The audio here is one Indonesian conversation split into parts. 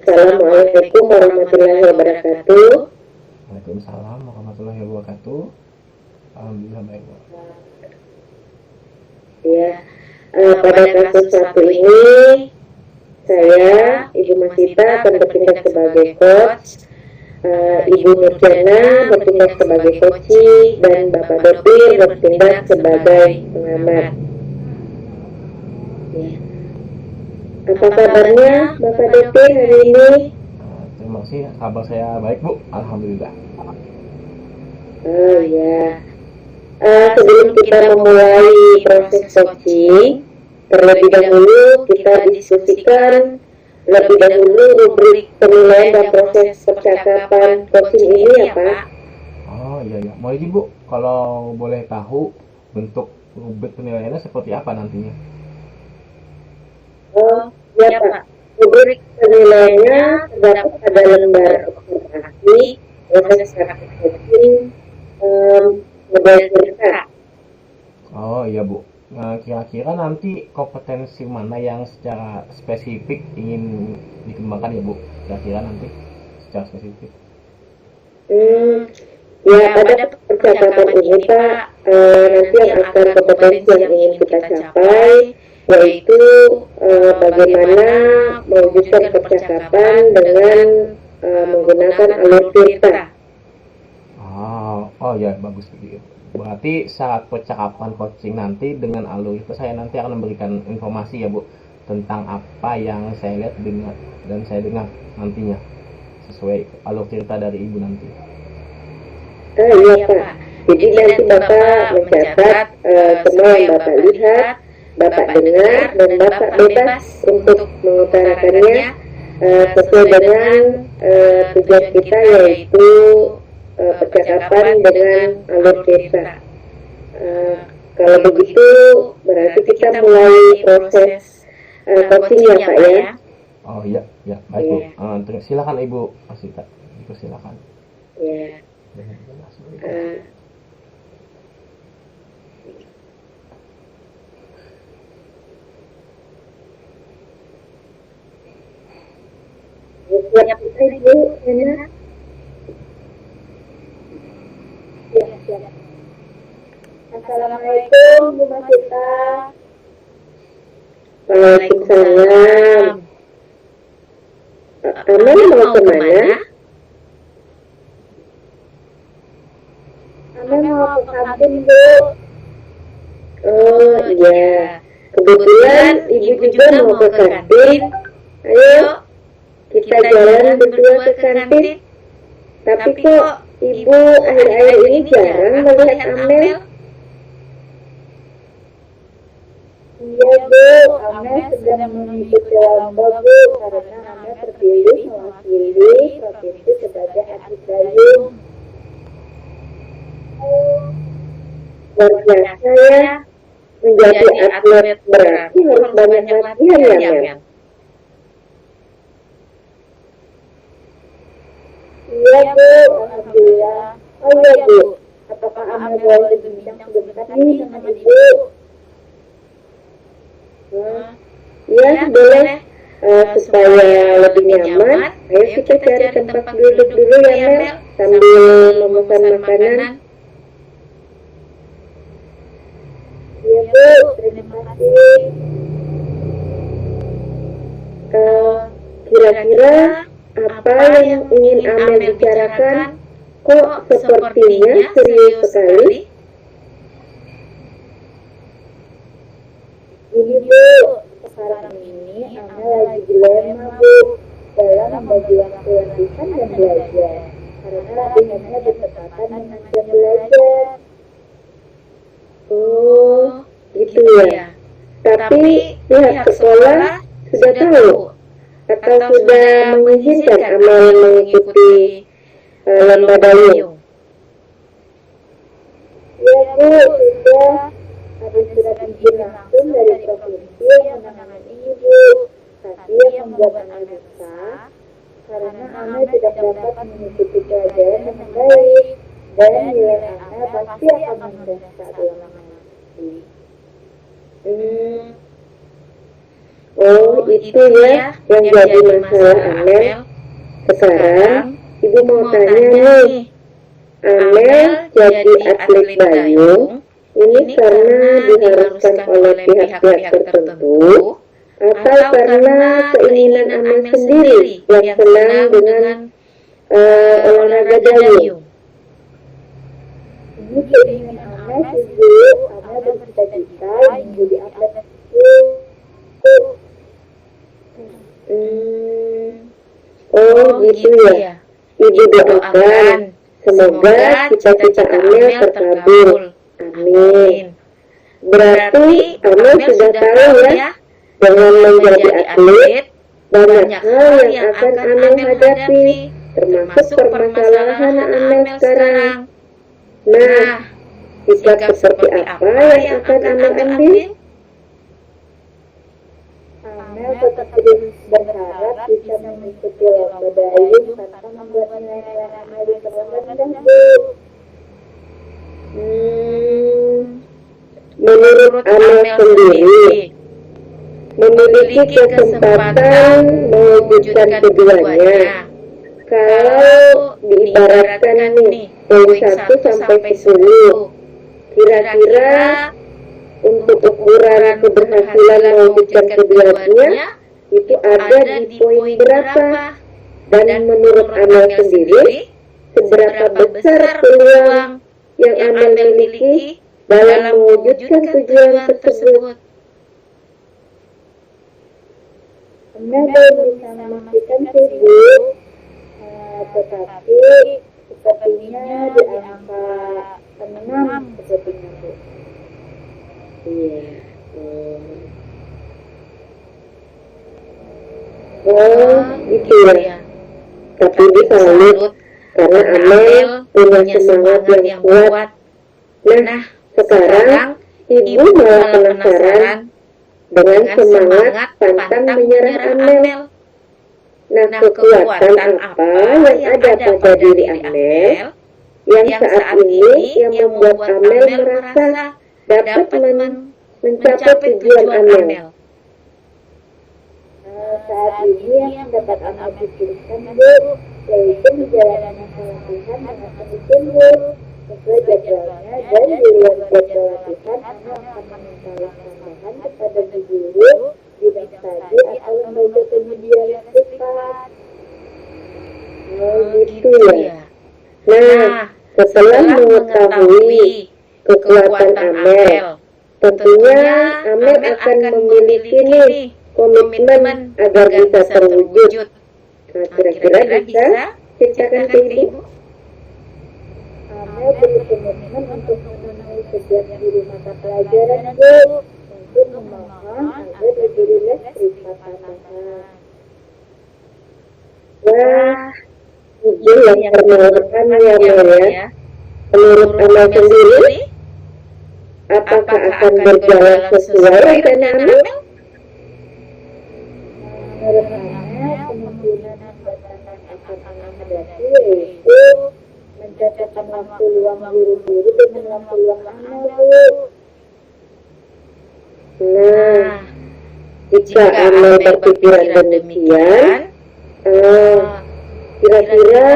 Assalamualaikum warahmatullahi wabarakatuh. Waalaikumsalam warahmatullahi wabarakatuh. Alhamdulillah baik, Bu. Ya, pada kasus satu ini saya, Ibu Masita, akan bertindak sebagai coach, Ibu Nurjana bertindak sebagai coachee, dan Bapak Dopir bertindak sebagai pengamat. Ya. Apa kabarnya Bapak Dopir hari ini? Terima kasih, kabar saya baik, Bu. Alhamdulillah. Oh ya. Sebelum kita memulai proses coaching, terlebih dahulu kita diskusikan lebih dahulu rubrik penilaian dan proses percakapan coaching ini ya Pak. Oh iya ya, mau izin Bu, kalau boleh tahu bentuk rubrik penilaiannya seperti apa nantinya? Oh ya Pak, rubrik penilaiannya terdapat pada lembar observasi, proses praktik coaching, model cerita. Oh iya Bu, nah, kira-kira nanti kompetensi mana yang secara spesifik ingin dikembangkan ya Bu? Kira-kira nanti secara spesifik. Ya pada percakapan ini Pak, nanti yang akan kompetensi yang ingin kita capai yaitu bagaimana mewujudkan percakapan dengan menggunakan alur cerita. Oh ya bagus begitu. Berarti saat percakapan coaching nanti dengan alur itu saya nanti akan memberikan informasi ya Bu tentang apa yang saya lihat dengar dan saya dengar nantinya sesuai alur cerita dari Ibu nanti. Iya Pak. Jadi nanti Bapak mencatat semua yang Bapak lihat, Bapak dengar, dan Bapak bebas untuk mengutarakannya sesuai dengan tujuan kita yaitu percakapan dengan alur cerita. Kalau begitu berarti kita mulai proses coaching ya Pak ya. Oh iya, ya baik Bu. Silakan Ibu Masita, silakan. Ya. Siap Ibu, enak. Siap. Assalamualaikum Bu Masita. Waalaikumsalam. Amel mau kemana? Amel mau ke kantin Bu. Oh iya. Kebetulan Ibu juga mau ke kantin. Ayo kita jalan berdua ke kantin. Tapi kok Ibu akhir-akhir ini jarang melihat Amel. Iya Bu, Amel sedang mengikuti lomba Bu, karena Amel terpilih mewakili provinsi sebagai atlet dayung. Luar biasa ya, menjadi atlet berarti harus banyak latihan ya Mel. Iya Bu, alhamdulillah. Oh iya Bu, apakah Amel boleh berbincang sebentar nih dengan Ibu? Iya boleh. Supaya lebih nyaman, ayo kita cari tempat duduk dulu ya Mel, sambil memesan makanan. Iya Bu, terima kasih. Kira-kira apa yang ingin Amel bicarakan? Kok sepertinya serius sekali? Ini Bu, sekarang ini Amel lagi dilema Bu dalam membagi waktu latihan dan belajar karena latihannya bertepatan dengan jam belajar. Oh, gitu ya. Tapi pihak sekolah sudah tahu atau sudah mengizinkan Amel mengikuti lomba dayung? Ya Bu, sudah. Ada surat izin langsung dari provinsi yang menangani Ibu. Tapi yang membuat Amel resah karena Amel tidak dapat mengikuti pelajaran dengan baik dan nilai Amel pasti akan menurun saat ulangan nanti. Oh, itu ya yang jadi masalah Amel. Sekarang Ibu mau tanya nih, Amel jadi atlet dayung ini karena diharuskan oleh pihak-pihak tertentu atau karena keinginan Amel sendiri yang senang dengan olahraga dayung? Ini keinginan Amel sendiri. Amel bercita-cita menjadi atlet. Oh gitu ya. Ibu doakan semoga cita-cita Amel terkabul. Amin. Berarti Amel sudah tahu ya, dengan menjadi atlet banyak hal yang akan Amel hadapi, termasuk permasalahan Amel sekarang. Nah, sikap seperti apa yang akan Amel ambil? Amel tetap berharap bisa mengikuti lomba dayung tanpa membuat nilai Amel rendah, Bu. Menurut Amel sendiri, memiliki kesempatan mewujudkan keduanya. Kalau diibaratkan nih, poin 1 sampai 10, kira-kira untuk ukuran keberhasilan mewujudkan keduanya itu ada di poin berapa? Dan menurut Amel sendiri, seberapa besar peluang yang Amel miliki dalam mewujudkan tujuan tersebut? Amel belum bisa memastikan sih, Bu, tetapi sepertinya di angka 6 sepertinya, Bu. Iya. Oh, gitu ya. Tapi disalut karena Amel punya semangat yang kuat. Nah, sekarang Ibu malah penasaran dengan semangat pantang menyerah Amel. Nah, kekuatan apa yang ada pada diri Amel yang saat ini yang membuat Amel merasa dapat mencapai tujuan Amel? Saat ini yang dapat Amel pikirkan, Bu, yaitu menjalani latihan dengan penuh sesuai jadwalnya, dan di luar jadwal latihan Amel akan meminta tambahan kepada guru bidang tadi atau lembaga penyedia yang privat. Oh gitu ya. Nah, setelah mengetahui kekuatan Amel, tentunya Amel akan memiliki nih komitmen agar bisa terwujud. Nah, kira-kira bisa ceritakan ke Ibu? Amel berkomitmen untuk memenuhi setiap guru mata pelajaran, Bu, untuk memohon agar diberi les privat tambahan. Wah, Ibu yang termahkan ya, Amel ya. Menurut Amel sendiri, apakah akan berjalan sesuai rencana Amel? Menurut Amel, kemungkinan tantangan akan Amel hadapi yaitu mencocokkan waktu luang guru-guru dengan waktu luang Amel, Bu. Nah, jika Amel berpikiran demikian, kira-kira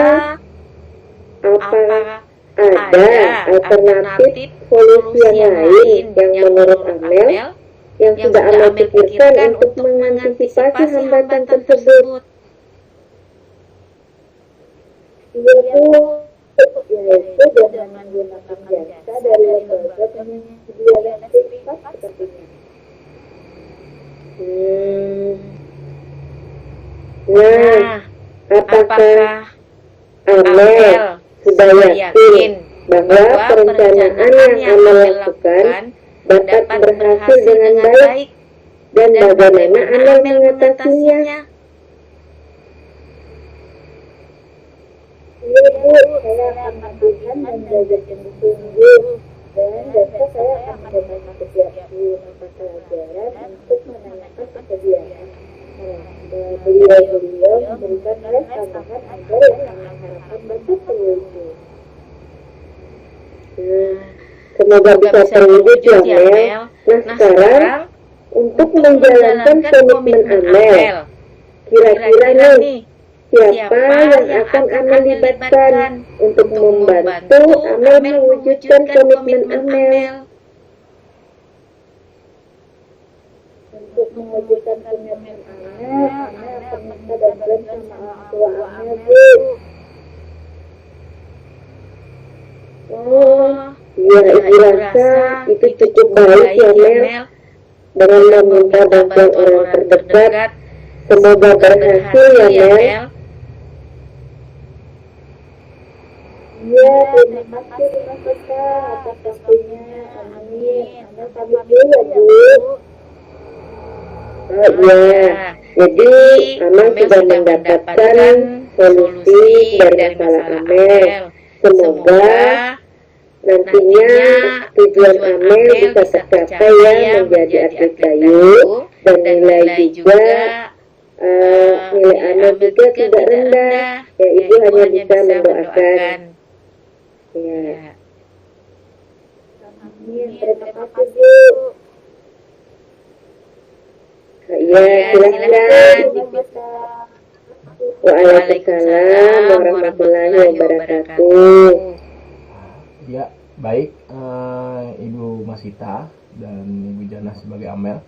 apa ada alternatif solusi yang lain yang menurut Amel yang sudah Amel pikirkan untuk mengantisipasi hambatan tersebut? Yaitu dengan menggunakan jasa dari lembaga penyedia les privat seperti ini. Nah, apakah Amel sudah yakin bahwa perencanaan yang Amel lakukan dapat berhasil dengan baik, dan bagaimana Amel mengatasinya? Iya, Bu, saya akan melakukan dan belajar sungguh-sungguh, dan besok saya akan mendatangi setiap guru mata pelajaran untuk menanyakan kesediaan. Beliau memberikan les tambahan agar yang kami harapkan dapat terwujud. Semoga bisa terwujud ya, Amel. Nah, sekarang untuk menjalankan komitmen Amel. Kira-kira nih, siapa yang akan Amel libatkan untuk membantu Amel mewujudkan komitmen Amel? Untuk mewujudkan komitmen Amel akan minta bantuan sama orang tua Amel, Bu. Oh, ya, Ibu rasa itu cukup baik ya, Mel. Dengan meminta bantuan orang terdekat, semoga berhasil ya, Mel. Iya, terima kasih atas waktunya. Amin. Amel pamit dulu ya, Bu. Oh iya, jadi Amel sudah mendapatkan solusi dari masalah Amel. Semoga nantinya tujuan Amel bisa tercapai ya, menjadi atlet kayu, dan nilai juga nilai Amel juga tidak rendah. Ya, Ibu hanya bisa mendoakan. Ya. Amin. Terima kasih, Bu. Ya, silakan. Waalaikumsalam warahmatullahi wabarakatuh. Ya, baik, Ibu Masita dan Ibu Jana sebagai Amel.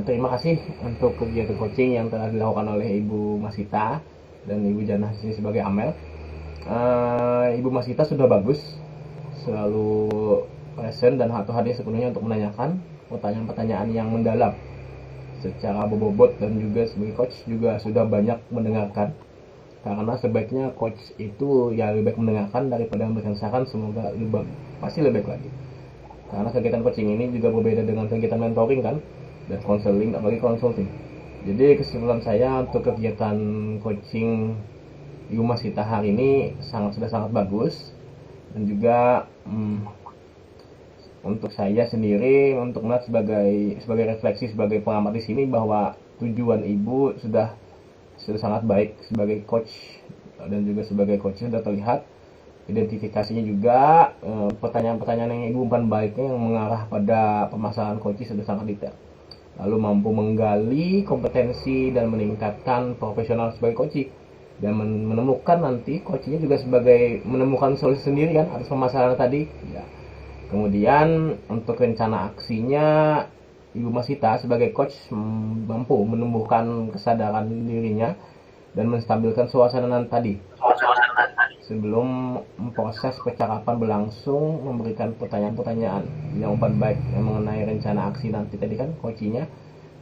Terima kasih untuk kegiatan coaching yang telah dilakukan oleh Ibu Masita dan Ibu Jana sini sebagai Amel. Ibu Masita sudah bagus, selalu present dan hadir sepenuhnya untuk menanyakan pertanyaan-pertanyaan yang mendalam secara bobot, dan juga sebagai coach juga sudah banyak mendengarkan, karena sebaiknya coach itu ya lebih baik mendengarkan daripada memberikan saran. Semoga pasti lebih baik lagi, karena kegiatan coaching ini juga berbeda dengan kegiatan mentoring kan, dan konseling, apalagi konsulting. Jadi kesimpulan saya untuk kegiatan coaching Ibu Masita hari ini sudah sangat bagus, dan juga untuk saya sendiri, untuk melihat sebagai refleksi sebagai pengamat di sini, bahwa tujuan Ibu sudah sangat baik sebagai coach, dan juga sebagai coach sudah terlihat identifikasinya juga, pertanyaan-pertanyaan yang Ibu umpan baiknya yang mengarah pada permasalahan coach sudah sangat detail, lalu mampu menggali kompetensi dan meningkatkan profesional sebagai coach, dan menemukan nanti coachnya juga sebagai menemukan solusi sendiri kan atas permasalahan tadi ya. Kemudian untuk rencana aksinya, Ibu Masita sebagai coach mampu menumbuhkan kesadaran dirinya dan menstabilkan suasana tadi sebelum proses percakapan berlangsung, memberikan pertanyaan-pertanyaan yang baik yang mengenai rencana aksi nanti tadi kan. Coachnya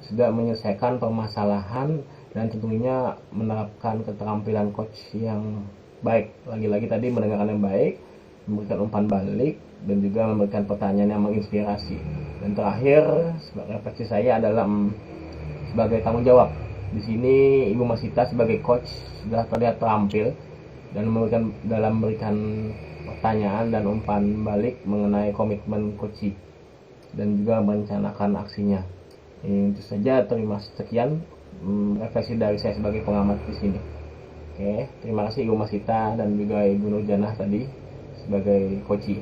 sudah menyelesaikan permasalahan dan tentunya menerapkan keterampilan coach yang baik, lagi-lagi tadi mendengarkan yang baik, memberikan umpan balik, dan juga memberikan pertanyaan yang menginspirasi. Dan terakhir, refleksi saya adalah sebagai tanggung jawab. Di sini Ibu Masita sebagai coach sudah terlihat terampil dalam memberikan pertanyaan dan umpan balik mengenai komitmen coach, dan juga merencanakan aksinya. Itu saja, sekian refleksi dari saya sebagai pengamat di sini. Oke, terima kasih Ibu Masita dan juga Ibu Nurjanah tadi sebagai coach.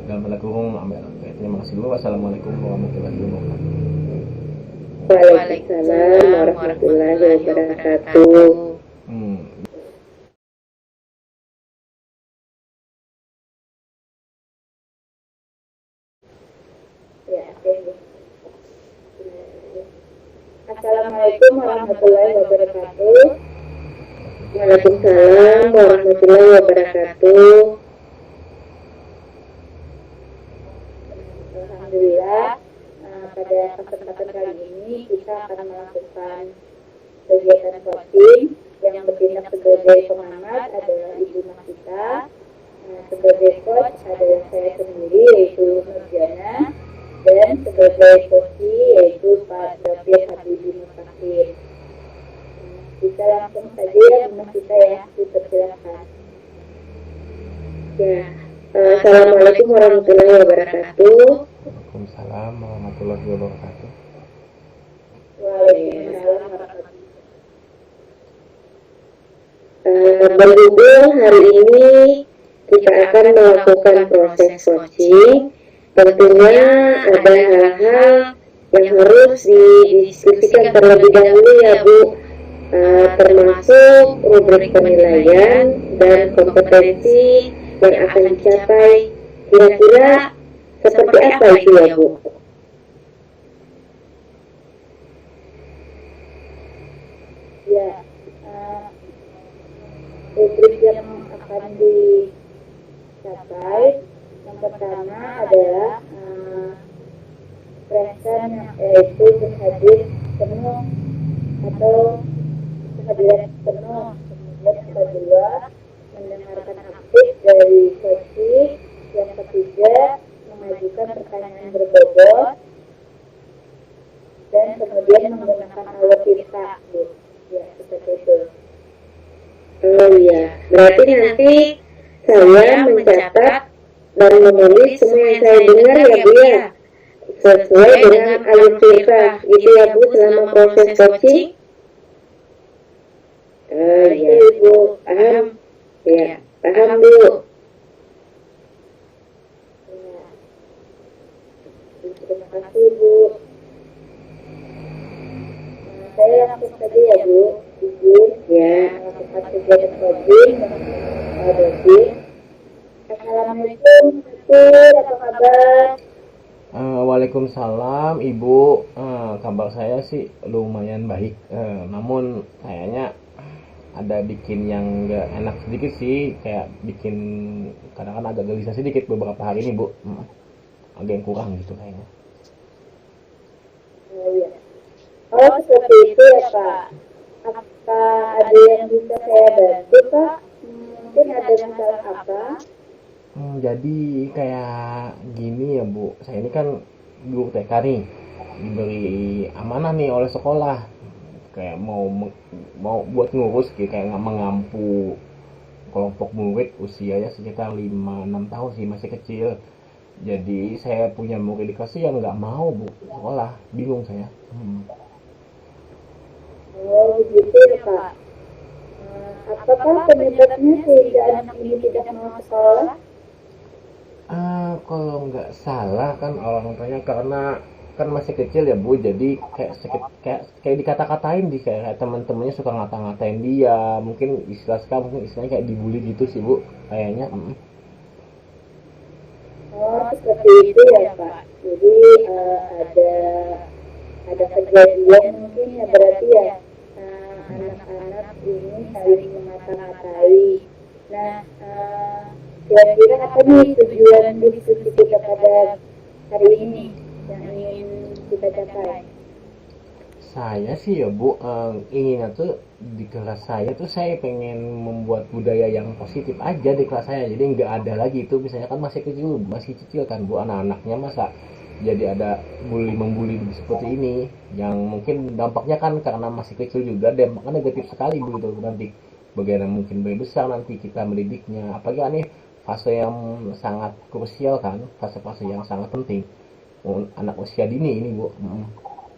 Dalam tanda kurung Amel. Oke, terima kasih dulu. Wassalamualaikum warahmatullahi wabarakatuh. Waalaikumsalam warahmatullahi wabarakatuh. Ya, oke. Assalamualaikum warahmatullahi wabarakatuh. Waalaikumsalam warahmatullahi wabarakatuh. Alhamdulillah, pada kesempatan kali ini kita akan melakukan kegiatan coaching. Yang bertindak sebagai pengamat adalah Ibu Masita, sebagai coach adalah saya sendiri yaitu Nurjana, dan sebagai coach yaitu Pak David Habibie Mustaqim. Kita langsung saja ya Bu Masita ya, dipersilakan. Ya. Assalamualaikum warahmatullahi wabarakatuh. Waalaikumsalam warahmatullahi wabarakatuh. Waalaikumsalam warahmatullahi wabarakatuh. Berhubung hari ini kita akan melakukan proses coaching, tentunya ada hal-hal yang harus didiskusikan terlebih dahulu ya Bu, termasuk rubrik penilaian dan kompetensi yang akan dicapai. Kira-kira seperti apa itu ya Bu? Ya, rubrik yang akan dicapai yang pertama adalah present, yaitu berhadir penuh atau kehadiran penuh. Kemudian yang kedua, mendengarkan aktif dari coaching. Yang ketiga, mengajukan pertanyaan berbobot. Dan kemudian menggunakan alutsista. Ya, seperti itu. Oh iya, berarti nanti saya mencatat dan menulis semua yang saya dengar ya Bu ya, sesuai dengan alutsista gitu ya Bu selama proses coaching. Oh iya Bu, paham? Ya, paham Bu. Terima kasih Bu. Saya langsung saja ya Bu. Izin ya, melakukan kegiatan coaching dan coaching. Assalamualaikum, apa kabar? Waalaikumsalam Ibu. Kabar saya sih lumayan baik. Namun kayaknya ada bikin yang nggak enak sedikit sih, kayak bikin kadang-kadang agak gelisah sedikit beberapa hari ini Bu. Agak yang kurang gitu kayaknya. Oh iya. Oh seperti itu ya Pak. Apa ada yang bisa saya bantu Pak? Mungkin ada masalah apa? Jadi kayak gini ya Bu, saya ini kan guru TK nih, diberi amanah nih oleh sekolah, kayak mau buat ngurus kayak mengampu kelompok murid usianya sekitar 5-6 tahun sih, masih kecil. Jadi saya punya murid di kelas yang nggak mau Bu sekolah, bingung saya. Oh begitu ya Pak. Apakah penyebabnya sehingga anak ini tidak mau sekolah? Kalau nggak salah kan orang tuanya karena kan masih kecil ya Bu, jadi kayak dikata-katain di kayak teman-temannya suka ngata-ngatain dia, mungkin istilahnya kayak dibully gitu sih Bu kayaknya. Oh seperti itu ya Pak. Jadi ada kejadian mungkin ya berarti ya, anak-anak ini saling mengata-ngatai. Nah, kira-kira apa nih tujuan diskusi kita pada hari ini yang ingin kita capai? Saya sih ya Bu, inginnya tuh di kelas saya tuh saya pengen membuat budaya yang positif aja di kelas saya, jadi nggak ada lagi itu misalnya kan masih kecil kan Bu, anak-anaknya masa jadi ada membuli seperti ini, yang mungkin dampaknya kan karena masih kecil juga dampaknya negatif sekali Bu, itu nanti bagaimana mungkin lebih besar nanti kita mendidiknya, apalagi ini fase yang sangat krusial kan, fase-fase yang sangat penting anak usia dini ini Bu.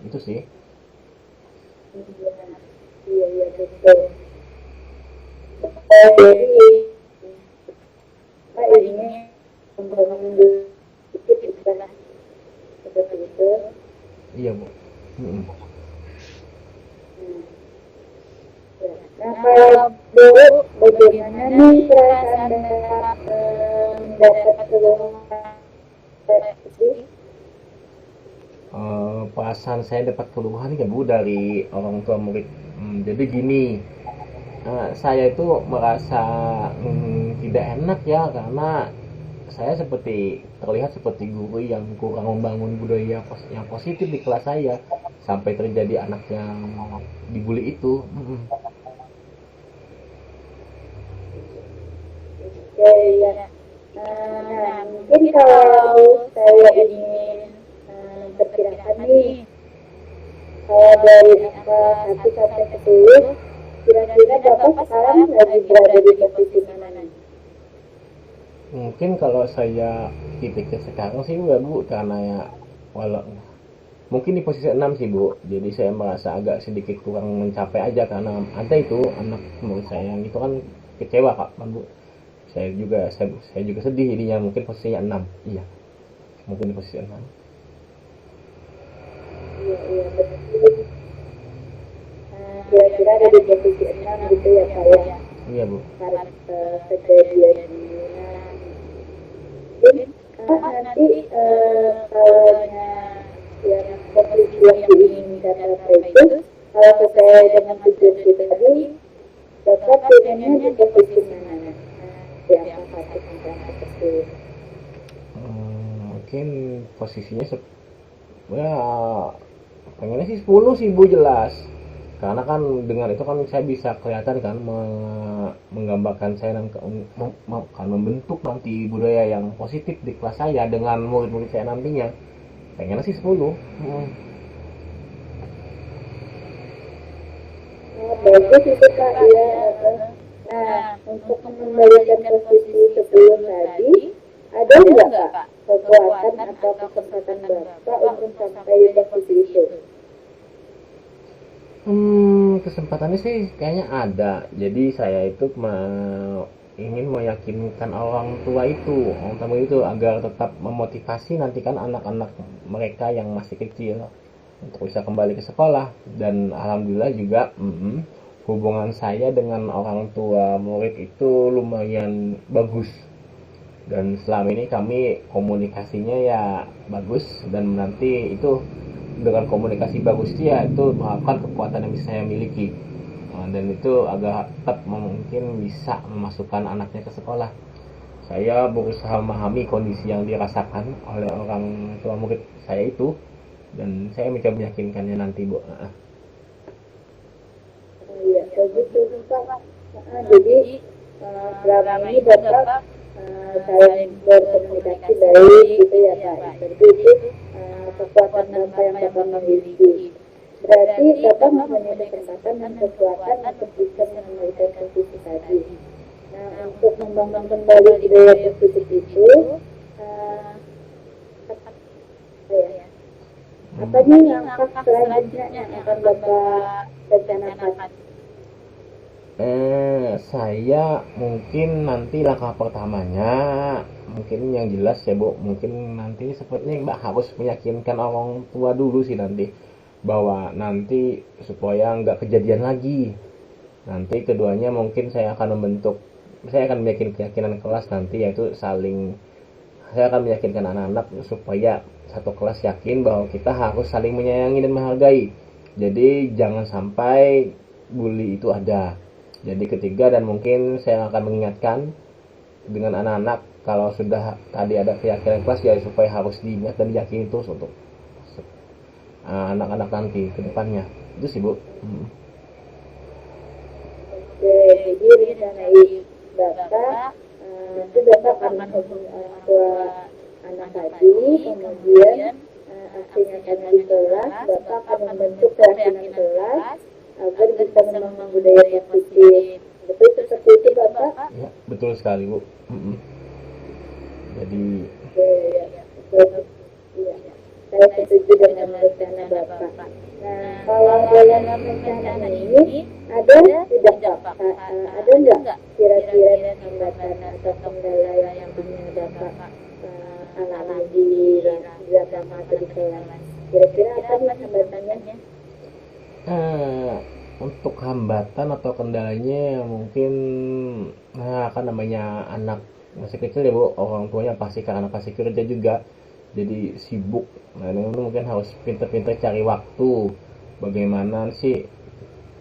Itu sih. Iya betul. Jadi Pak ini membangun sedikit istilah seperti itu. Iya Bu. Nah kalau Bu, bagaimana nih perasaan mendapat keluhan? Perasaan saya dapat keluhan ya Bu dari orang tua murid. Jadi gini, saya itu merasa tidak enak ya, karena saya terlihat seperti guru yang kurang membangun budaya yang positif di kelas saya, sampai terjadi anak yang dibully itu. Ya. Nah, mungkin kalau saya ingin memperkirakan nih, kalau dari angka 1 sampai 10, kira-kira Bapak sekarang lagi berada di posisi mana nih? Mungkin kalau saya pikir sekarang sih ya Bu, karena ya mungkin di posisi 6 sih Bu. Jadi saya merasa agak sedikit kurang mencapai aja, karena ada itu anak menurut saya yang itu kan kecewa Kak Bu. Saya juga sedih jadinya, mungkin posisinya 6. Iya. Mungkin di posisi 6. Iya, betul. Kira-kira ada di posisi 6 gitu ya Pak ya. Iya Bu. Harus kejadian ini. Mungkin nanti kalau yang posisi yang diinginkan Bapak itu, kalau sesuai dengan tujuan kita tadi, Bapak pengennya di posisi mana? Di angka 1 sampai 10. Mungkin posisinya ya pengennya sih 10 sih Bu, jelas. Karena kan dengan itu kan saya bisa kelihatan kan menggambarkan saya dan kan membentuk nanti budaya yang positif di kelas saya dengan murid-murid saya nantinya. Pengennya sih 10. Bagus itu Kak ya. Nah, untuk mengembalikan posisi 10 tadi, ada nggak Kak kekuatan atau kesempatan Bapak untuk sampai di posisi itu? Kesempatannya sih kayaknya ada. Jadi saya itu ingin meyakinkan orang tua itu agar tetap memotivasi nanti kan anak-anak mereka yang masih kecil untuk bisa kembali ke sekolah. Dan alhamdulillah juga hubungan saya dengan orang tua murid itu lumayan bagus. Dan selama ini kami komunikasinya ya bagus, dan nanti itu dengan komunikasi bagus dia itu merupakan kekuatan yang bisa saya miliki, dan itu agak tetap mungkin bisa memasukkan anaknya ke sekolah. Saya berusaha memahami kondisi yang dirasakan oleh orang tua murid saya itu, dan saya mencoba meyakinkannya nanti Bu. Iya, begitu Pak. Jadi selama ini Bapak saling berkomunikasi baik gitu ya Pak. Jadi itu kekuatan Bapak yang Bapak miliki. Berarti Bapak mempunyai kesempatan dan kekuatan untuk bisa mengendalikan posisi tadi. Nah, untuk membangun kembali budaya positif itu, apa nih langkah selanjutnya yang akan Bapak rencanakan? Saya mungkin nanti langkah pertamanya mungkin yang jelas ya Bu, mungkin nanti sepertinya Mbak harus meyakinkan orang tua dulu sih nanti, bahwa nanti supaya nggak kejadian lagi. Nanti keduanya mungkin saya akan meyakinkan keyakinan kelas nanti, yaitu saya akan meyakinkan anak-anak supaya satu kelas yakin bahwa kita harus saling menyayangi dan menghargai. Jadi jangan sampai bully itu ada. Jadi ketiga, dan mungkin saya akan mengingatkan dengan anak-anak kalau sudah tadi ada keyakinan kelas ya, supaya harus diingat dan diyakini terus untuk anak-anak nanti ke depannya. Itu sih Bu. Jadi rencanai Bapak itu Bapak akan menghubungi orang tua anak tadi, kemudian aksinya di kelas, Bapak akan membentuk keyakinan kelas agar bisa membangun budaya positif. Betul seperti itu Bapak? Ya, betul sekali Bu. Jadi saya setuju dengan rencana Bapak. Nah, kalau dalam rencana ini ada tidak Bapak? Ada nggak kira-kira hambatan atau kendala yang punya Bapak alami di dalam atau di kelas? Kira-kira apa nih hambatannya? Untuk hambatan atau kendalanya mungkin kan namanya anak masih kecil ya Bu, orang tuanya pasti karena pasti kerja juga, jadi sibuk. Nah itu mungkin harus pintar-pintar cari waktu bagaimana sih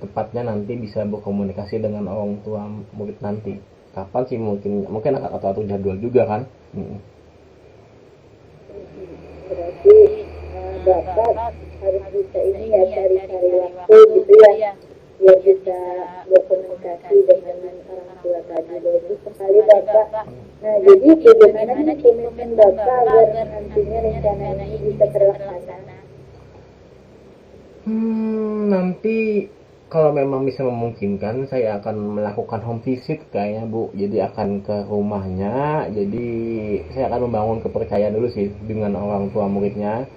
tepatnya nanti bisa berkomunikasi dengan orang tua murid nanti. Kapan sih mungkin atau jadwal juga kan. Berarti Bapak harus bisa ini ya, cari-cari waktu gitu ya, biar bisa berkomunikasi dengan orang tua tadi. Bagus sekali Bapak. Nah, jadi bagaimana nih komitmen Bapak agar nantinya rencana ini bisa terlaksana? Nanti kalau memang bisa memungkinkan, saya akan melakukan home visit kayaknya Bu. Jadi akan ke rumahnya. Jadi saya akan membangun kepercayaan dulu sih dengan orang tua muridnya.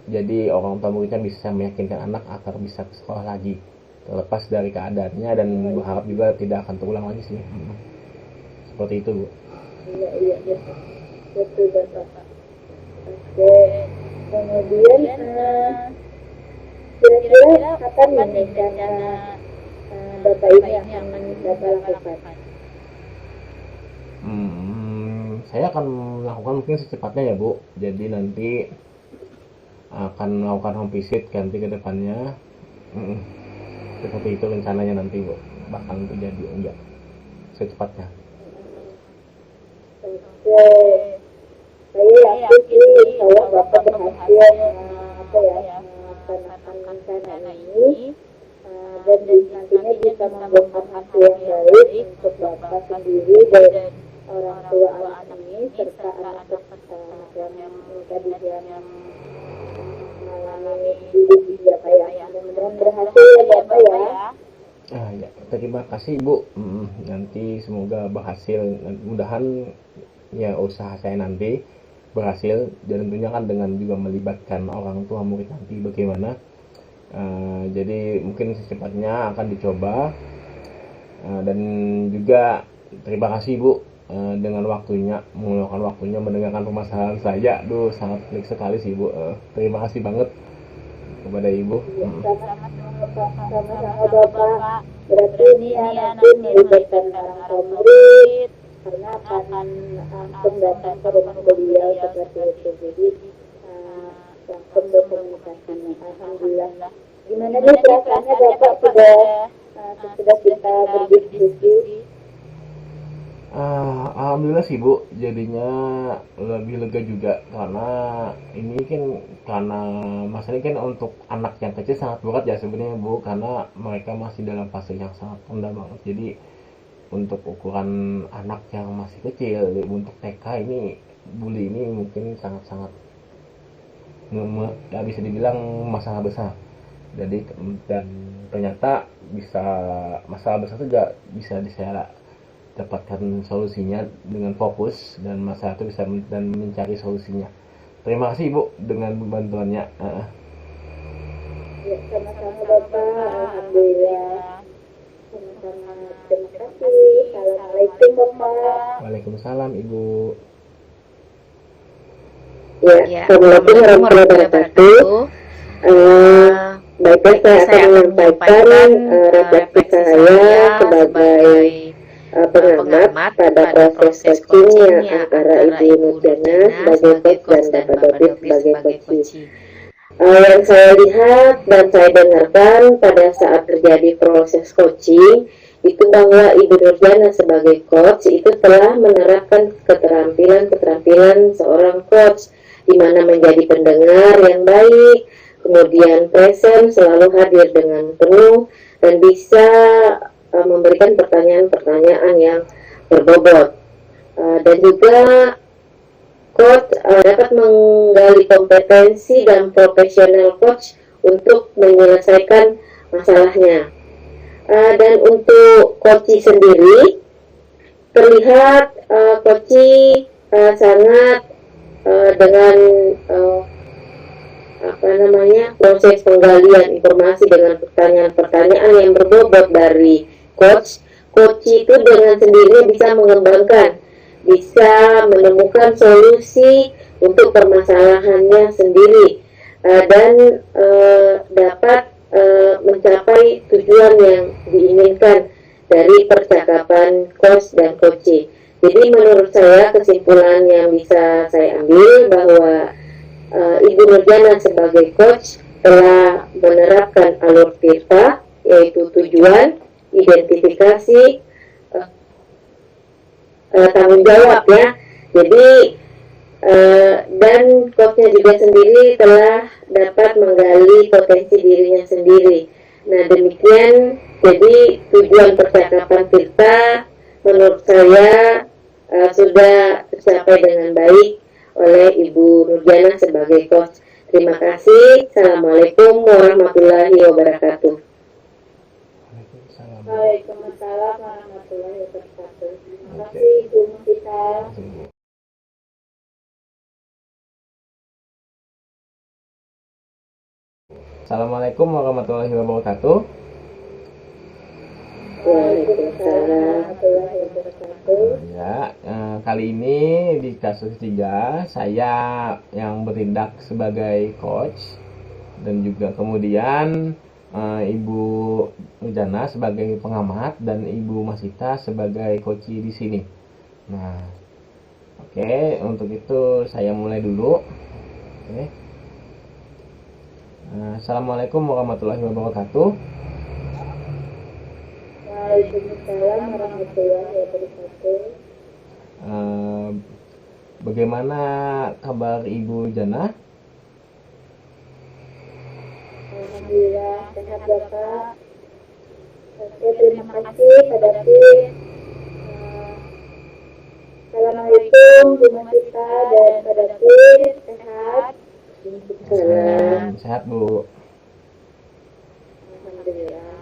Jadi orang tua muridnya bisa meyakinkan anak agar bisa ke sekolah lagi, terlepas dari keadaannya, dan berharap juga tidak akan terulang lagi sih. Seperti itu Bu. Iya, betul Bapak. Oke, kemudian Kira-kira kapan nih rencana Bapak ini akan Bapak lakukan? Saya akan melakukan mungkin secepatnya ya Bu. Jadi nanti akan melakukan home visit ganti ke depannya. Seperti itu rencananya nanti Bu. Bakal terjadi enggak secepatnya. Oke, saya yakin sih insya Allah Bapak berhasil melaksanakan rencana ini dan nantinya bisa memberikan hasil yang baik untuk Bapak sendiri dan orang tua anak ini serta anak yang tadi yang mengalami hidup ya Pak ya. Mudah-mudahan berhasil ya Bapak ya. Ya, terima kasih Bu. Nanti semoga berhasil. Mudahan ya usaha saya nanti berhasil dan tentunya kan dengan juga melibatkan orang tua murid nanti bagaimana. Jadi mungkin secepatnya akan dicoba. Dan juga terima kasih Bu dengan waktunya, meluangkan waktunya mendengarkan permasalahan saya. Sangat baik sekali sih Bu. Terima kasih banget kepada Ibu. Sama-sama Bapak. Berarti ini ya nanti melibatkan orang tua murid karena akan langsung datang ke rumah beliau seperti itu. Jadi langsung berkomunikasinya. Alhamdulillah. Gimana nih perasaannya Bapak sudah kita berdiskusi? Alhamdulillah sih Bu, jadinya lebih lega juga karena ini karena masalah ini kan untuk anak yang kecil sangat berat ya sebenarnya Bu, karena mereka masih dalam fase yang sangat rendah banget. Jadi untuk ukuran anak yang masih kecil, untuk TK ini bully ini mungkin sangat-sangat ya bisa dibilang masalah besar. Jadi dan ternyata masalah besar juga bisa saya dapatkan solusinya dengan fokus dan masalah itu bisa dan mencari solusinya. Terima kasih Bu dengan bantuannya. Ya, sama-sama Bapak. Alhamdulillah. Sama-sama. Terima kasih. Assalamualaikum Bapak. Waalaikumsalam Ibu. Ya, Assalamualaikum warahmatullahi wabarakatuh. Baiklah, saya akan menyampaikan refleksi saya sebagai pengamat pada proses coaching antara Ibu Nurjana sebagai coach dan Bapak David sebagai coach. Yang saya lihat dan saya dengarkan pada saat terjadi proses coaching itu bahwa Ibu Nurjana sebagai coach itu telah menerapkan keterampilan seorang coach, di mana menjadi pendengar yang baik, kemudian present, selalu hadir dengan penuh, dan bisa memberikan pertanyaan-pertanyaan yang berbobot. Dan juga coach dapat menggali kompetensi dan profesional coach untuk menyelesaikan masalahnya. Dan untuk coach sendiri terlihat coach sangat dengan proses penggalian informasi dengan pertanyaan-pertanyaan yang berbobot dari coach itu dengan sendirinya bisa mengembangkan, bisa menemukan solusi untuk permasalahannya sendiri dan dapat mencapai tujuan yang diinginkan dari percakapan coach dan coach. Jadi menurut saya kesimpulan yang bisa saya ambil bahwa Ibu Nurjana sebagai coach telah menerapkan alur Tirta, yaitu tujuan, identifikasi, tanggung jawab ya. Jadi dan coachnya juga sendiri telah dapat menggali potensi dirinya sendiri. Nah demikian, jadi tujuan percakapan Tirta menurut saya sudah tercapai dengan baik oleh Ibu Nurjana sebagai coach. Terima kasih. Assalamualaikum warahmatullahi wabarakatuh. Waalaikumsalam warahmatullahi wabarakatuh. Terima kasih Ibu Nurjana. Assalamualaikum warahmatullahi wabarakatuh. Ya, kali ini di kasus 3 saya yang bertindak sebagai coach dan juga kemudian Ibu Nurjana sebagai pengamat dan Ibu Masita sebagai koci di sini. Nah, oke, untuk itu saya mulai dulu. Oke. Assalamualaikum warahmatullahi wabarakatuh. Waalaikumsalam warahmatullahi wabarakatuh. Bagaimana kabar Ibu Jana? Alhamdulillah sehat Bapak. Oke, terima kasih Pak David. Assalamualaikum Bu Masita dan Pak David, sehat? Salam. Sehat Bu. Alhamdulillah.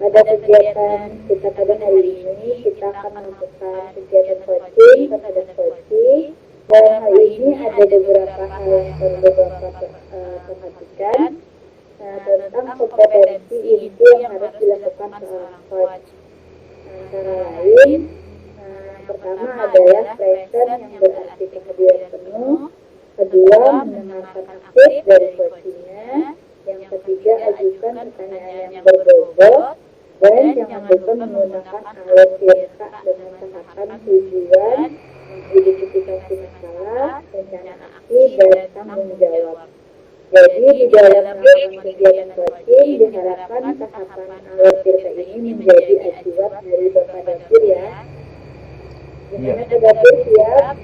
Pada kegiatan kita pada hari ini, kita akan melakukan kegiatan coaching kepada coaching. Dan hal ini ada beberapa hal yang perlu Bapak perhatikan tentang kompetensi inti yang harus dilakukan seorang coach. Antara lain, pertama adalah present yang berarti kehadiran penuh. Kedua, mendengarkan aktif dari coachingnya. Yang ketiga, ajukan pertanyaan yang berbobot. Dan jangan lupa menggunakan alat tirta dengan tahapan tujuan, mengidentifikasi masalah, rencana aksi, dan tanggung jawab. Jadi di dalam melakukan kegiatan coaching diharapkan tahapan alat tirta ini menjadi acuan dari Bapak David ya. Gimana Pak David, siap?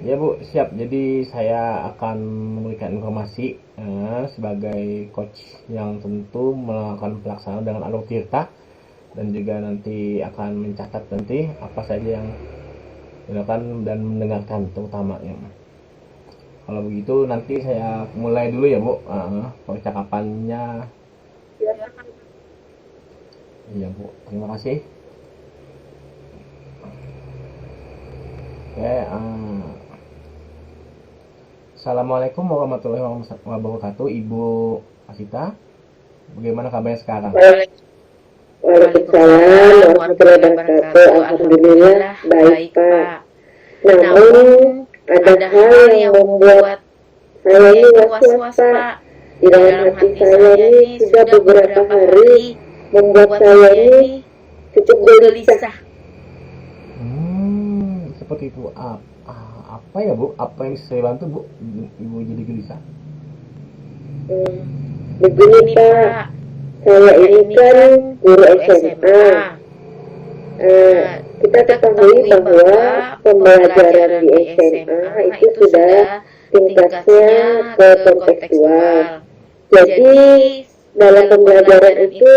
Ya Bu, siap. Jadi saya akan memberikan informasi sebagai coach yang tentu melakukan pelaksanaan dengan alur tirta dan juga nanti akan mencatat nanti apa saja yang dilakukan dan mendengarkan terutamanya. Kalau begitu nanti saya mulai dulu ya Bu, percakapannya. Iya Bu, terima kasih. Oke, Assalamualaikum warahmatullahi wabarakatuh, Ibu Asita. Bagaimana kabarnya sekarang? Waalaikumsalam warahmatullahi wabarakatuh. Alhamdulillah baik Pak. Namun ada hal yang membuat saya ini was-was Pak. Di dalam hati saya ini sudah beberapa hari membuat saya ini cukup gelisah. Seperti itu. Apa ya Bu? Apa yang saya bantu Bu? Ibu jadi gelisah. Begini Pak, saya ini kan guru SMA. Kita ketahui bahwa pembelajaran di SMA itu sudah tingkatnya ke kontekstual. Jadi dalam pembelajaran itu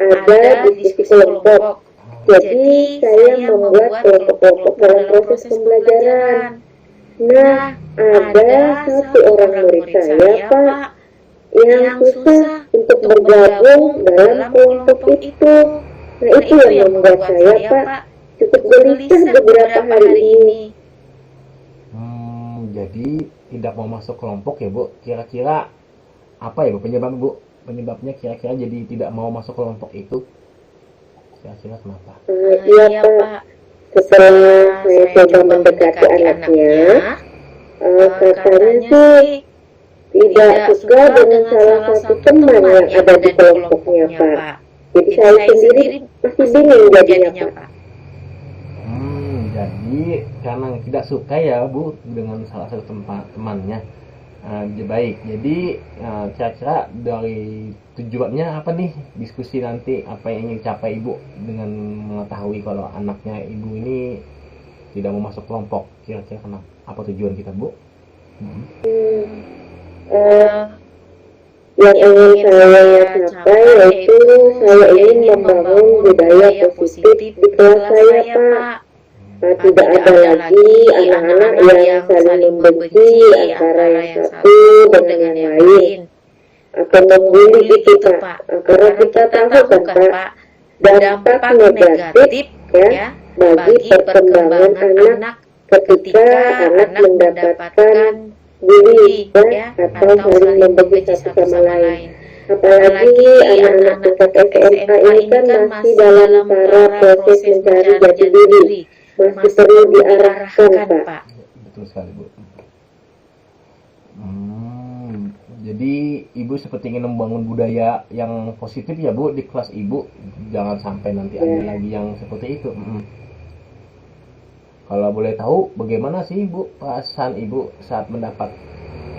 ada diskusi kelompok. Jadi saya membuat kelompok-kelompok dalam proses pembelajaran. Nah, ada satu orang murid saya Pak yang susah untuk bergabung dalam kelompok itu. Nah, itu yang membuat saya Pak cukup gelisah beberapa hari ini. Jadi tidak mau masuk kelompok ya Bu? Kira-kira apa ya Bu penyebab Bu? Penyebabnya kira-kira jadi tidak mau masuk kelompok itu? Kira-kira kenapa? Iya Pak, setelah saya coba mendekati anaknya, katanya sih tidak suka dengan salah satu teman yang ada di kelompoknya Pak. Jadi saya sendiri masih bingung jadinya Pak. Jadi karena tidak suka ya Bu dengan salah satu temannya. Baik, jadi kira-kira dari tujuannya apa nih diskusi nanti, apa yang ingin capai Ibu dengan mengetahui kalau anaknya Ibu ini tidak mau masuk kelompok, kira-kira kenapa? Apa tujuan kita Bu? Yang ingin saya capai yaitu saya ingin membangun budaya positif di kelas saya Pak. Tidak ada lagi anak-anak yang saling membenci antara yang satu dengan yang lain atau membuli itu Pak. Karena kita tahu kan Pak, dampak negatif ya bagi perkembangan anak ketika anak mendapatkan bully ya atau saling membenci satu sama lain. Apalagi anak-anak tingkat SMA ini kan masih dalam proses mencari jati diri. Masih perlu diarahkan Pak. Betul sekali Bu. Jadi ibu seperti ingin membangun budaya yang positif ya bu di kelas ibu, jangan sampai nanti ada lagi yang seperti itu. Kalau boleh tahu bagaimana sih ibu perasaan ibu saat mendapat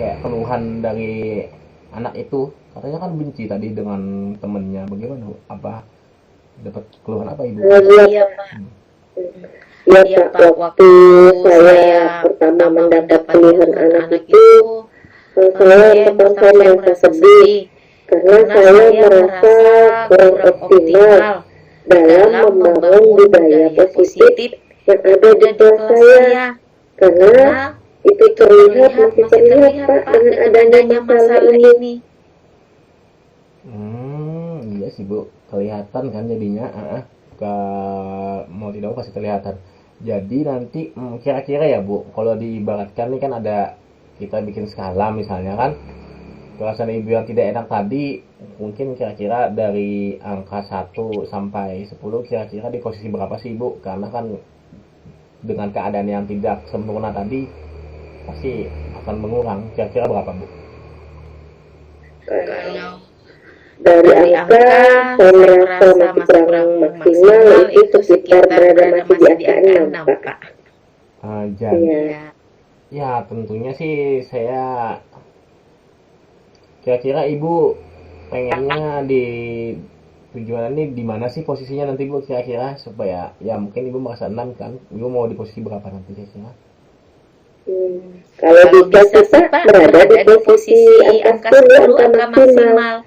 kayak keluhan dari anak itu, katanya kan benci tadi dengan temennya, bagaimana bu? Apa dapat keluhan apa ibu? Iya Pak. Iya Pak, waktu saya pertama mendapat keluhan anak itu, saya merasa sedih karena saya merasa kurang optimal dalam membangun budaya positif yang ada di kelas saya, karena itu masih terlihat Pak dengan adanya masalah ini. Iya sih bu, kelihatan kan jadinya. Mau tidak mau pasti kelihatan. Jadi nanti kira-kira ya bu, kalau diibaratkan ini kan ada, kita bikin skala misalnya kan, perasaan ibu yang tidak enak tadi mungkin kira-kira dari angka 1 sampai 10 kira-kira di posisi berapa sih ibu? Karena kan dengan keadaan yang tidak sempurna tadi pasti akan mengurang, kira-kira berapa bu? Kalau dari angka saya merasa masih kurang maksimal, itu sekitar berada masih di angka 6 Pak. Jadi ya tentunya sih saya kira-kira ibu pengennya di tujuan ini di mana sih posisinya nanti bu, kira-kira supaya ya mungkin ibu merasa 6 kan, ibu mau di posisi berapa nanti kira-kira? Kalau bisa sih Pak berada di posisi angka 10, angka maksimal.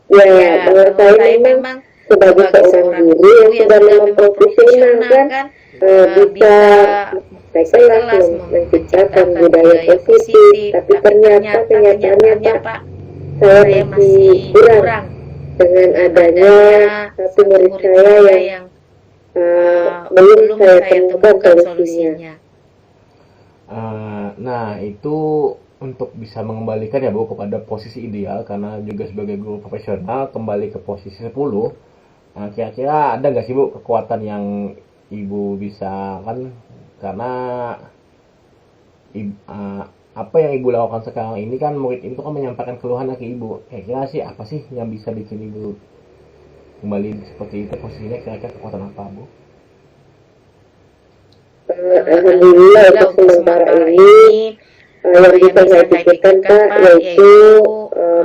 Bahwa saya memang sebagai seorang guru yang sudah memang profesional kan, bisa kelas menciptakan budaya positif, tapi ternyata kenyataannya Pak, saya masih kurang dengan adanya satu murid saya yang belum saya temukan solusinya. Nah itu untuk bisa mengembalikan ya bu kepada posisi ideal, karena juga sebagai guru profesional kembali ke posisi 10, kira-kira ada nggak sih bu kekuatan yang ibu bisa kan, karena apa yang ibu lakukan sekarang ini kan murid itu kan menyampaikan keluhan ke ibu, kira-kira sih apa sih yang bisa bikin ibu kembali seperti itu posisinya, kira-kira kekuatan apa bu? Alhamdulillah untuk sementara ini yang bisa saya pikirkan Pak yaitu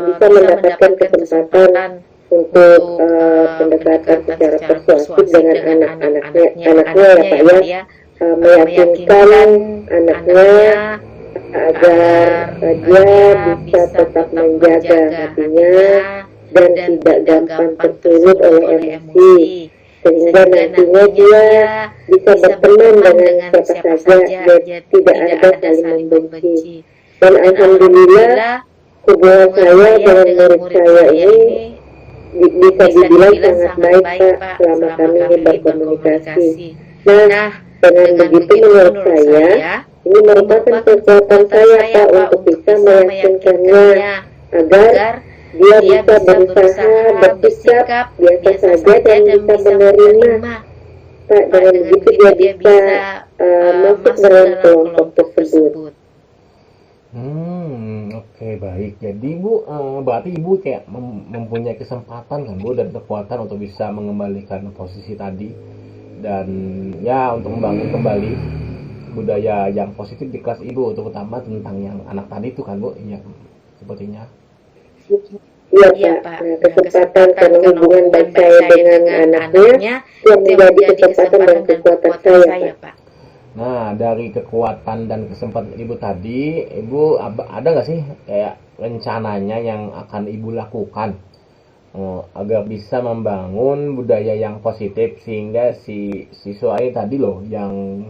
bisa mendapatkan kesempatan untuk pendekatan secara persuasif dengan anaknya ya Pak ya, meyakinkan anaknya agar dia bisa tetap menjaga hatinya dan tidak gampang tersulut oleh emosi, sehingga nantinya dia bisa berteman dengan siapa saja dan tidak ada saling membenci. Dan alhamdulillah hubungan saya dengan murid saya ini bisa dibilang sangat baik Pak selama kami berkomunikasi. Nah, dengan begitu menurut saya ini merupakan kekuatan saya Pak untuk bisa meyakinkannya agar dia bisa berusaha bersikap biasa saja dan bisa menerima Pak. Dengan begitu dia bisa masuk dalam kelompok tersebut. Oke, baik. Jadi ibu berarti ibu kayak mempunyai kesempatan kan bu dan kekuatan untuk bisa mengembalikan posisi tadi, dan ya untuk membangun kembali budaya yang positif di kelas ibu, terutama tentang yang anak tadi itu kan bu, ya sepertinya. Iya Pak, kesempatan karena hubungan baik saya dengan anaknya yang menjadi kesempatan dan kekuatan saya Pak. Nah dari kekuatan dan kesempatan ibu tadi, ibu ada nggak sih kayak rencananya yang akan ibu lakukan agar bisa membangun budaya yang positif, sehingga si siswa ini tadi loh yang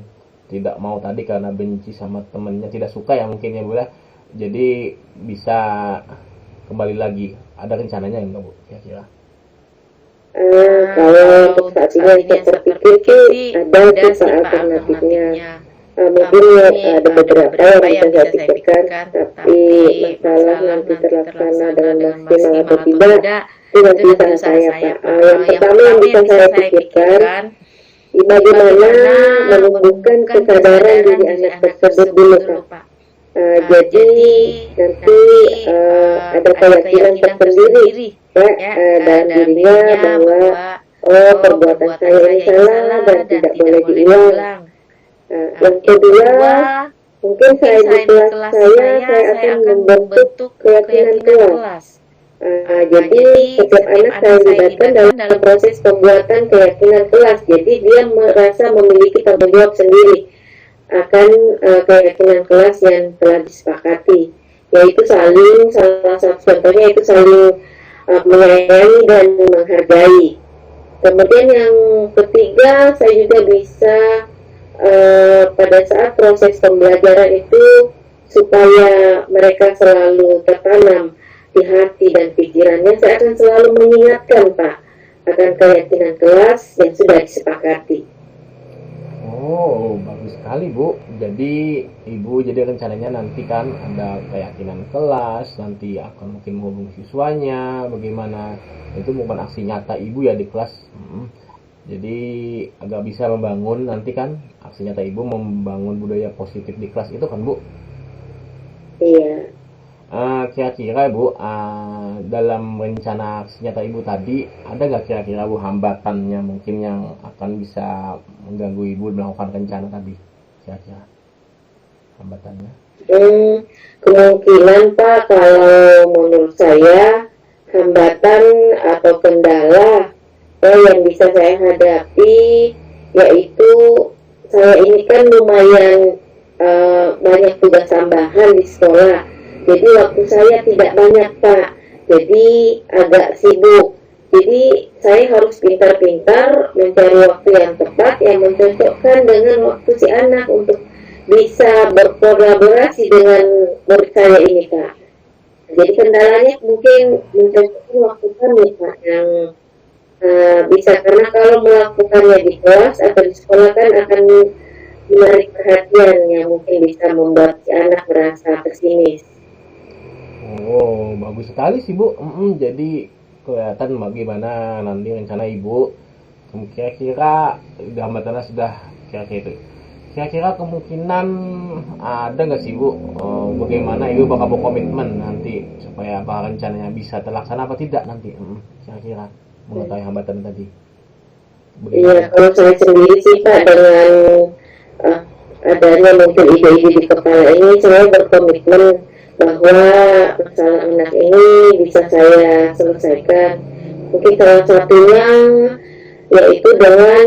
tidak mau tadi karena benci sama temennya, tidak suka ya mungkin ya bu ya, jadi bisa kembali lagi, ada rencananya enggak bu kira-kira? Kalau untuk saat ini yang saya pikir sih ada sih Pak alternatifnya. Mungkin ada beberapa yang bisa saya pikirkan, tapi masalah nanti terlaksana dengan maksimal atau tidak itu nanti usaha saya Pak. Yang pertama yang bisa saya pikirkan, bagaimana menumbuhkan kesadaran diri anak tersebut dulu Pak. Jadi nanti ada keyakinan tersendiri ya dalam dirinya bahwa perbuatan saya ini salah dan tidak boleh diulang. Yang kedua, mungkin saya di kelas saya akan membentuk keyakinan kelas. Jadi setiap anak saya libatkan dalam proses pembuatan keyakinan kelas. Jadi dia merasa memiliki tanggung jawab sendiri akan keyakinan kelas yang telah disepakati, yaitu saling, salah satu contohnya itu saling menyayangi dan menghargai. Kemudian yang ketiga, saya juga bisa pada saat proses pembelajaran itu supaya mereka selalu tertanam di hati dan pikirannya, saya akan selalu mengingatkan Pak akan keyakinan kelas yang sudah disepakati. Oh, bagus sekali Bu. Jadi Ibu jadi rencananya nanti kan ada keyakinan kelas, nanti akan mungkin menghubungi siswanya, bagaimana itu bukan aksi nyata Ibu ya di kelas. Jadi agak bisa membangun nanti kan aksi nyata Ibu membangun budaya positif di kelas itu kan Bu? Iya. Kira-kira Bu, dalam rencana aksi nyata Ibu tadi, ada nggak kira-kira Bu hambatannya mungkin yang akan bisa mengganggu Ibu melakukan rencana tadi? Kira-kira hambatannya? Kemungkinan Pak, kalau menurut saya hambatan atau kendala yang bisa saya hadapi yaitu saya ini kan lumayan banyak tugas tambahan di sekolah. Jadi waktu saya tidak banyak Pak, jadi agak sibuk. Jadi saya harus pintar-pintar mencari waktu yang tepat yang mencocokkan dengan waktu si anak untuk bisa berkolaborasi dengan murid saya ini Pak. Jadi kendalanya mungkin mencocokkan waktu kami Pak yang bisa, karena kalau melakukannya di kelas atau di sekolah kan akan menarik perhatian yang mungkin bisa membuat si anak merasa pesimis. Oh, bagus sekali sih Bu. Jadi kelihatan bagaimana nanti rencana Ibu. Kira-kira hambatannya sudah kira-kira itu. Kira-kira kemungkinan ada nggak sih Bu? Bagaimana Ibu bakal berkomitmen nanti supaya apa rencananya bisa terlaksana apa tidak nanti? Kira-kira mengetahui hambatan tadi. Iya, kalau saya sendiri sih Pak, dengan adanya mungkin ide-ide di kepala ini, saya berkomitmen bahwa masalah anak ini bisa saya selesaikan. Mungkin salah satunya yaitu dengan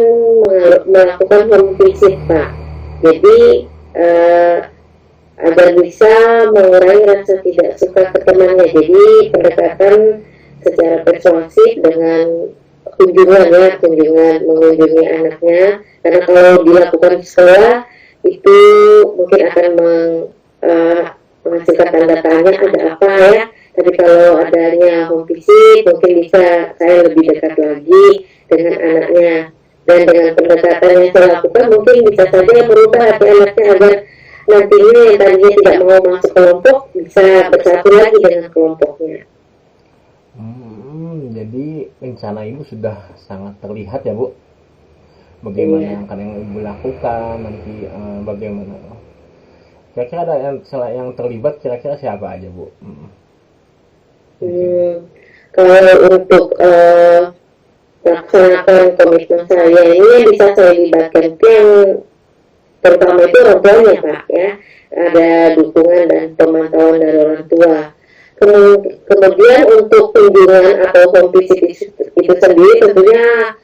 melakukan home visit Pak. Jadi agar bisa mengurangi rasa tidak suka ke temannya. Jadi pendekatan secara persuasif dengan kunjungan mengunjungi anaknya. Karena kalau dilakukan di sekolah itu mungkin akan menghasilkan tanda tanya ada apa ya. Tapi kalau adanya home visit mungkin bisa saya lebih dekat lagi dengan anaknya. Dan dengan pendekatan yang saya lakukan mungkin bisa saja merubah hati anaknya agar nantinya yang tadinya tidak mau masuk kelompok bisa bersatu lagi dengan kelompoknya. Jadi rencana Ibu sudah sangat terlihat ya Bu. Bagaimana yang akan yang Ibu lakukan nanti, bagaimana? Kira-kira ada yang terlibat, kira-kira siapa aja Bu? Kalau untuk melaksanakan komitmen saya ini bisa saya libatkan yang terutama itu orang tuanya Pak ya. Ada dukungan dan pemantauan dari orang tua. Kemudian untuk kunjungan atau home visit itu sendiri tentunya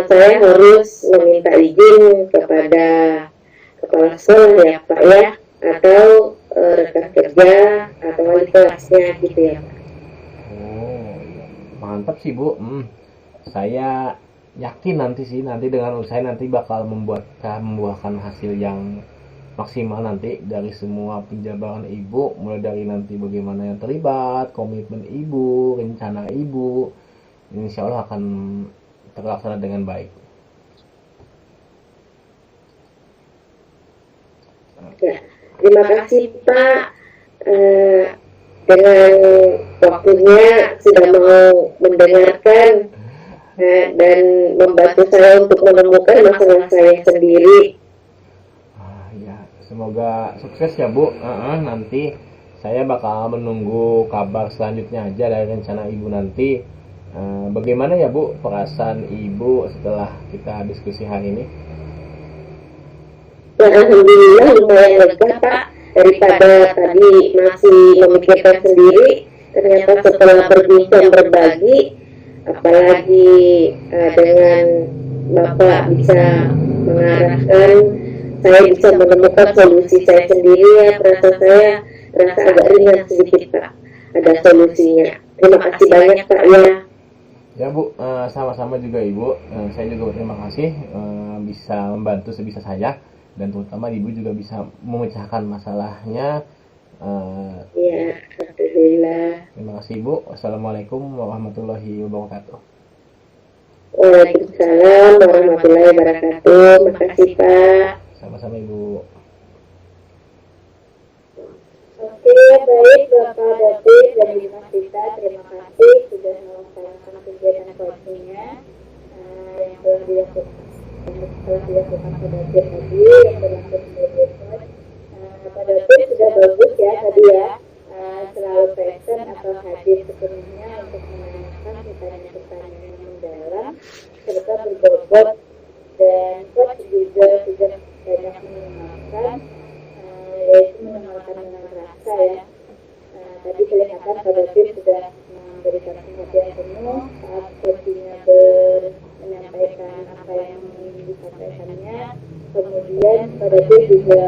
saya harus meminta izin kepada kepala sekolah ya Pak ya, atau rekan kerja atau wali kelasnya gitu ya Pak. Oh, mantap sih Bu. Saya yakin nanti dengan usaha nanti bakal membuahkan hasil yang maksimal nanti dari semua penjabaran Ibu, mulai dari nanti bagaimana yang terlibat, komitmen Ibu, rencana Ibu, insya Allah akan terlaksana dengan baik. Ya, terima kasih Pak dengan waktunya sudah mau mendengarkan dan membantu saya untuk menemukan masalah saya sendiri. Ya, semoga sukses ya Bu. Nanti saya bakal menunggu kabar selanjutnya aja dari rencana Ibu nanti. Bagaimana ya Bu perasaan Ibu setelah kita diskusi hari ini? Ya, alhamdulillah lumayan lega Pak, daripada tadi masih memikirkan sendiri. Ternyata setelah berbincang berbagi, apalagi dengan Bapak bisa mengarahkan, saya bisa menemukan solusi saya sendiri. Ya, perasaan saya terasa agak ringan sedikit Pak, ada solusinya. Terima kasih banyak Pak ya. Ya Bu, sama-sama juga Ibu. Saya juga terima kasih bisa membantu sebisa saya, dan terutama Ibu juga bisa memecahkan masalahnya. Ya, alhamdulillah. Terima kasih Ibu. Wassalamualaikum warahmatullahi wabarakatuh. Waalaikumsalam warahmatullahi wabarakatuh. Makasih Pak. Sama-sama Ibu. Oke, baik Bapak David dan Ibu Masita, terima kasih sudah melaksanakan kegiatan coachingnya yang telah dilakukan Pak David tadi, yang berlangsung sebagai coach. Pak David sudah bagus ya tadi ya, selalu present atau hadir sepenuhnya untuk menanyakan pertanyaan-pertanyaan yang mendalam serta berbobot, dan coach juga sudah banyak mengenalkan, yaitu mengenalkan dengan rasa ya. Tadi kelihatan Pak David sudah memberikan perhatian penuh saat coachingnya menyampaikan apa yang ingin disampaikannya. Kemudian Pak David juga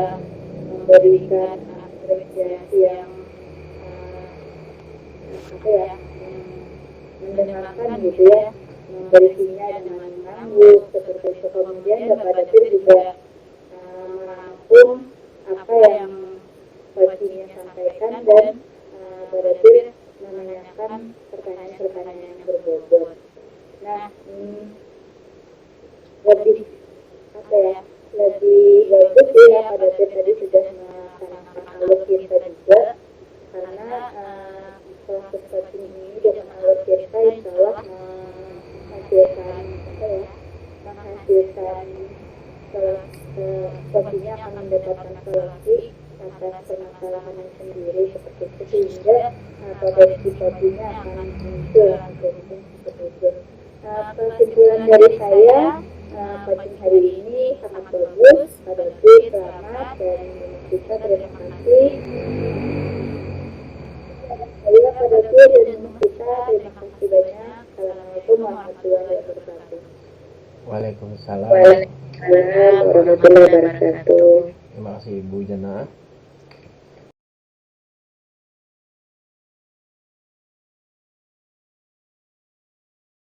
memberikan apresiasi yang mendengarkan gitu ya, memberinya dengan mengangguk seperti itu. Kemudian Bapak David juga merangkum apa yang coachingnya sampaikan, dan Bapak David menanyakan pertanyaan-pertanyaan yang berbobot. Nah, lebih bagus ya Pak David tadi sudah melaksanakan alur kita juga, karena proses coaching ini dengan alur kita insya Allah menghasilkan coachingnya akan mendapatkan solusi atas permasalahan sendiri seperti itu, sehingga potensi coachingnya akan muncul seperti itu. Kesimpulan dari saya, coaching hari ini sangat bagus. Pak David selamat, dan kita terima kasih. Saya Pak David dan kita terima kasih banyak. Assalamualaikum warahmatullahi wabarakatuh. Waalaikumsalam. Waalaikumsalam warahmatullahi wabarakatuh. Terima kasih Ibu Jana.